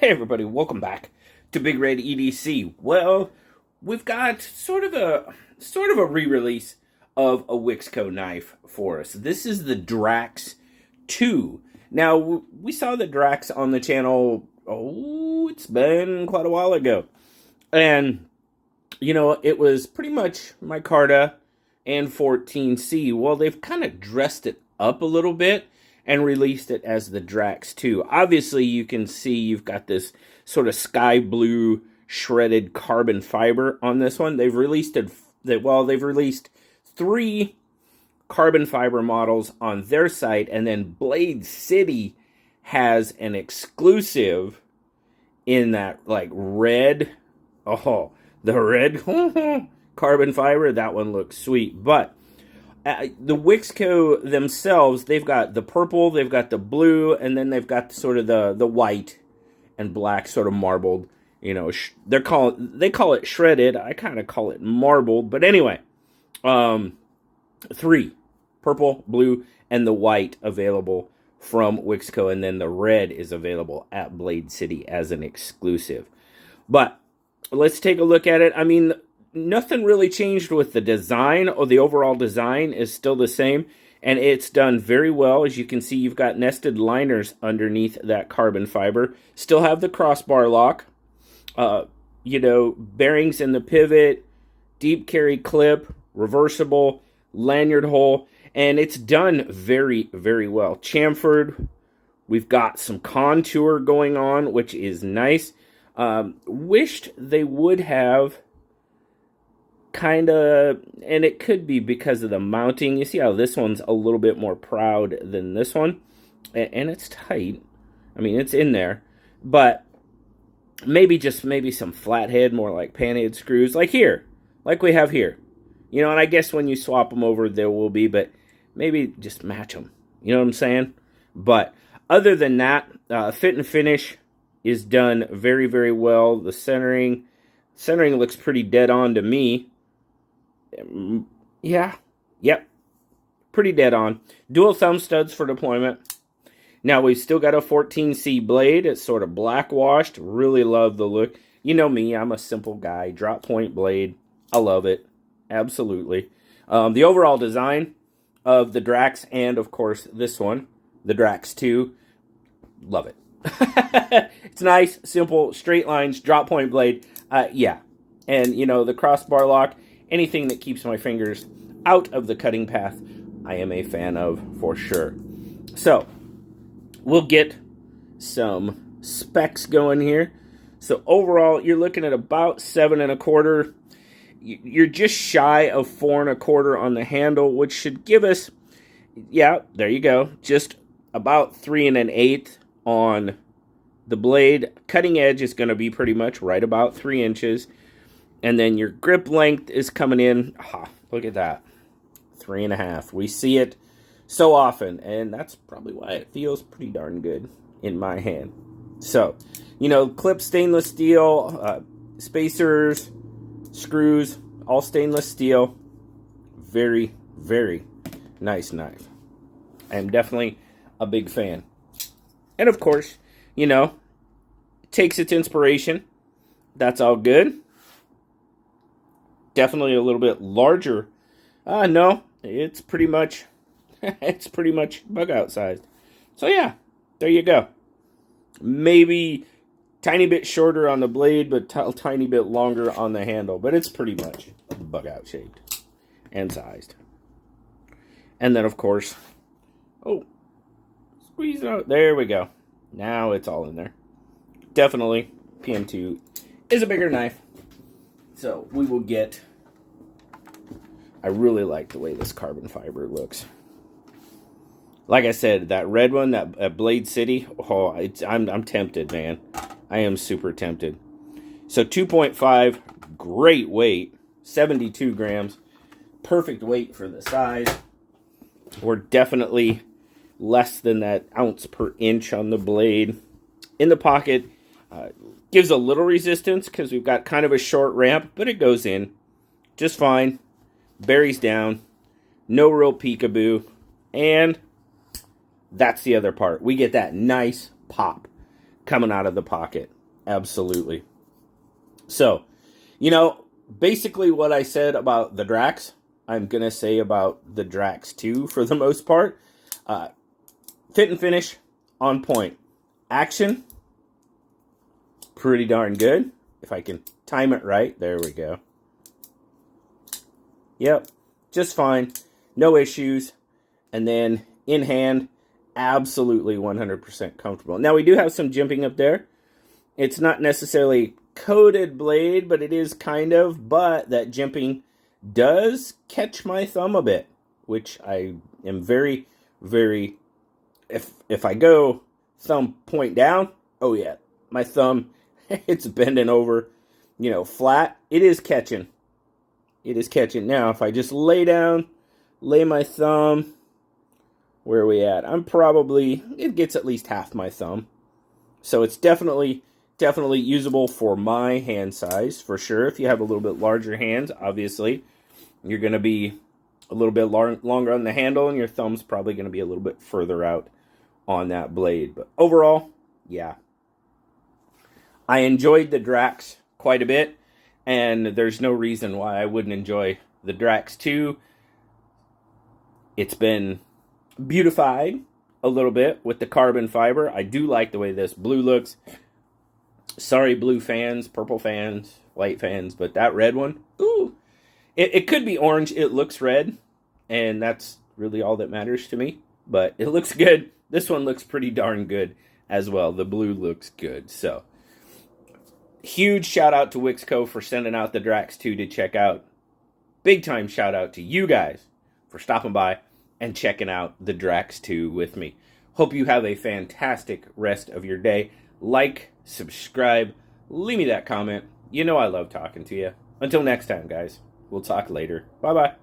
Hey everybody, welcome back to BigRedEDC. Well, we've got sort of a re-release of a Wixco knife for us. This is the Drax 2. Now, we saw the Drax on the channel, it's been quite a while ago. And, you know, it was pretty much micarta and 14C. Well, they've kind of dressed it up a little bit and released it as the Drax 2. Obviously, you can see you've got this sort of sky blue shredded carbon fiber on this one. They've released they've released 3 carbon fiber models on their site, and then Blade City has an exclusive in that like red. Oh, the red carbon fiber. That one looks sweet, but the Wixco themselves, they've got the purple, they've got the blue, and then they've got sort of the white and black sort of marbled. You know, they call it shredded. I kind of call it marbled, but anyway, 3 purple, blue, and the white available from Wixco, and then the red is available at Blade City as an exclusive. But let's take a look at it. I mean, nothing really changed with the design, or the overall design is still the same, and it's done very well. As you can see, you've got nested liners underneath that carbon fiber. Still have the crossbar lock, you know, bearings in the pivot, deep carry clip, reversible, lanyard hole, and it's done very, very well. Chamfered, we've got some contour going on, which is nice. Wished they would have kind of, and it could be because of the mounting. You see how this one's a little bit more proud than this one, and it's tight. I mean, it's in there, but maybe some flathead, more like panhead screws, like here, like we have here. You know, and I guess when you swap them over, there will be, but maybe just match them. You know what I'm saying? But other than that, fit and finish is done very, very well. The centering looks pretty dead on to me. Yeah, yep, pretty dead on. Dual thumb studs for deployment. Now, we've still got a 14C blade. It's sort of black washed. Really love the look. You know me, I'm a simple guy. Drop point blade. I love it. Absolutely. The overall design of the Drax, and of course this one, the Drax 2, love it. It's nice, simple, straight lines, drop point blade. Yeah. And, you know, the crossbar lock, anything that keeps my fingers out of the cutting path, I am a fan of for sure. So, we'll get some specs going here. So, overall, you're looking at about 7 1/4. You're just shy of 4 1/4 on the handle, which should give us, yeah, there you go, just about 3 1/8 on the blade. Cutting edge is going to be pretty much right about 3 inches. And then your grip length is coming in, look at that, 3 1/2. We see it so often, and that's probably why it feels pretty darn good in my hand. So, you know, clip stainless steel, spacers, screws, all stainless steel. Very, very nice knife. I am definitely a big fan. And of course, you know, it takes its inspiration. That's all good. Definitely a little bit larger. No, it's pretty much bug out sized. So yeah, there you go. Maybe tiny bit shorter on the blade, but tiny bit longer on the handle. But it's pretty much bug out shaped and sized. And then of course, squeeze it out. There we go. Now it's all in there. Definitely, PM2 is a bigger knife. So we will get, I really like the way this carbon fiber looks. Like I said, that red one, that Blade City, I'm tempted, man. I am super tempted. So 2.5, great weight, 72 grams. Perfect weight for the size. We're definitely less than that ounce per inch on the blade. In the pocket, gives a little resistance because we've got kind of a short ramp, but it goes in just fine. Buries down. No real peekaboo. And that's the other part. We get that nice pop. coming out of the pocket. Absolutely. So, basically what I said about the Drax, I'm going to say about the Drax 2 for the most part. Fit and finish, on point. Action, pretty darn good. If I can time it right, there we go. Yep, just fine. No issues. And then in hand, absolutely 100% comfortable. Now, we do have some jimping up there. It's not necessarily coated blade, but it is kind of. But that jimping does catch my thumb a bit, which I am very, very... If I go thumb point down, oh yeah, my thumb, it's bending over, flat. It is catching. It is catching. Now, if I just lay down, lay my thumb, where are we at? It gets at least half my thumb. So it's definitely usable for my hand size, for sure. If you have a little bit larger hands, obviously, you're going to be a little bit longer on the handle, and your thumb's probably going to be a little bit further out on that blade. But overall, yeah. I enjoyed the Drax quite a bit, and there's no reason why I wouldn't enjoy the Drax 2. It's been beautified a little bit with the carbon fiber. I do like the way this blue looks. Sorry, blue fans, purple fans, white fans, but that red one, ooh. It could be orange. It looks red, and that's really all that matters to me. But it looks good. This one looks pretty darn good as well. The blue looks good. So, huge shout out to Wixco for sending out the Drax 2 to check out. Big time shout out to you guys for stopping by and checking out the Drax 2 with me. Hope you have a fantastic rest of your day. Like, subscribe, leave me that comment. I love talking to you. Until next time, guys. We'll talk later. Bye-bye.